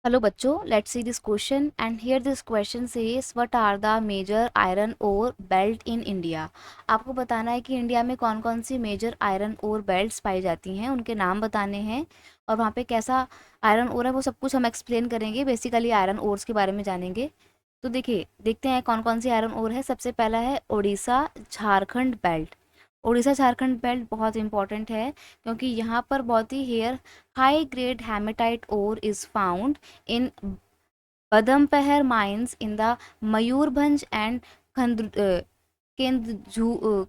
Hello बच्चों, let's see this question and here this question says what are the major iron ore belt in India. आपको बताना है कि India में कौन कौन सी मेजर आयरन ओर बेल्ट्स पाई जाती हैं, उनके नाम बताने हैं और वहाँ पे कैसा आयरन ओर है वो सब कुछ हम एक्सप्लेन करेंगे। बेसिकली आयरन ओर्स के बारे में जानेंगे। तो देखिए, देखते हैं कौन कौन सी आयरन ओर है। सबसे पहला है उड़ीसा झारखंड बेल्ट। उड़ीसा झारखंड बेल्ट बहुत इंपॉर्टेंट है क्योंकि यहाँ पर बहुत ही here high grade hematite ore is found in Badampahar mines in the Mayurbhanj and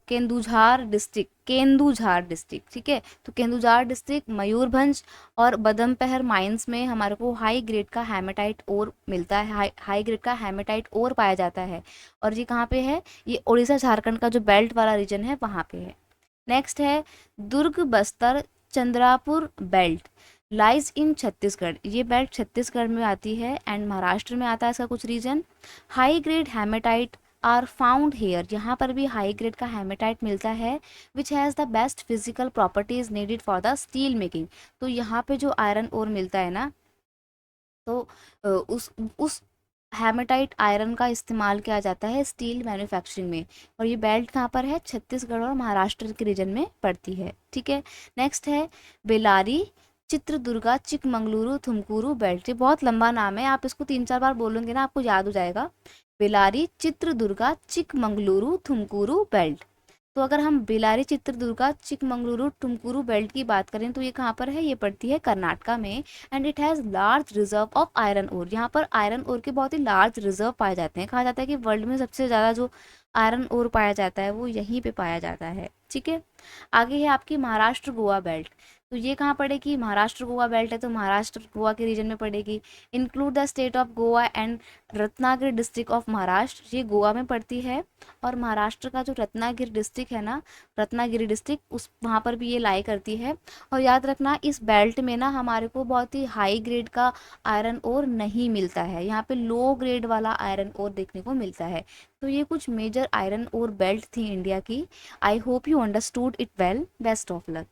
Kendujhar district. ठीक है, तो केंदुझार डिस्ट्रिक्ट, मयूरभंज और बदमपहर माइंस में हमारे को हाई ग्रेड का हेमेटाइट ओर मिलता है। हाई ग्रेड का हेमेटाइट ओर पाया जाता है। और ये कहाँ पे है? ये उड़ीसा झारखंड का जो बेल्ट वाला रीजन है वहाँ पे है। नेक्स्ट है Durg Bastar Chandrapur belt lies in Chhattisgarh. ये बेल्ट छत्तीसगढ़ में आती है एंड महाराष्ट्र में आता है इसका कुछ reason. High grade hematite are found here. यहाँ पर भी हाई ग्रेड का हेमेटाइट मिलता है which has the best physical properties needed for the steel making. तो यहाँ पे जो आयरन ओर मिलता है ना, तो उस हेमेटाइट आयरन का इस्तेमाल किया जाता है स्टील मैन्युफैक्चरिंग में। और ये बेल्ट कहाँ पर है? छत्तीसगढ़ और महाराष्ट्र के रीजन में पड़ती है। ठीक है, नेक्स्ट है बेलारी चित्रदुर्गा चिकमंगलुरु तुमकुरू बेल्ट। ये बहुत लंबा नाम है, आप इसको 3-4 बार बोलोगे ना आपको याद हो जाएगा। बेलारी चित्रदुर्गा चिकमंगलुरु तुमकुरू बेल्ट। तो अगर हम बेलारी चित्रदुर्गा चिकमंगलुरु तुमकुरू बेल्ट की बात करें तो ये कहाँ पर है? ये पड़ती है कर्नाटका में and it has large reserve of iron ore. यहाँ पर आयरन ओर के बहुत ही लार्ज रिजर्व पाए जाते हैं। कहा जाता है कि वर्ल्ड में सबसे ज़्यादा जो आयरन ओर पाया जाता है वो यहीं पे पाया जाता है। ठीक है, आगे है आपकी महाराष्ट्र गोवा बेल्ट। तो ये कहाँ पड़ेगी? महाराष्ट्र गोवा बेल्ट है तो महाराष्ट्र गोवा के रीजन में पड़ेगी। Include the state of Goa and Ratnagiri district of Maharashtra. ये गोवा में पड़ती है और महाराष्ट्र का जो रत्नागिरी डिस्ट्रिक्ट है ना, रत्नागिरी डिस्ट्रिक्ट, उस वहाँ पर भी ये लाई करती है। और याद रखना इस बेल्ट में ना हमारे को बहुत ही हाई ग्रेड का आयरन ओर नहीं मिलता है, यहाँ पे लो ग्रेड वाला आयरन ओर देखने को मिलता है। तो ये कुछ मेजर आयरन ओर बेल्ट थी इंडिया की। I hope you understood it well. Best of luck.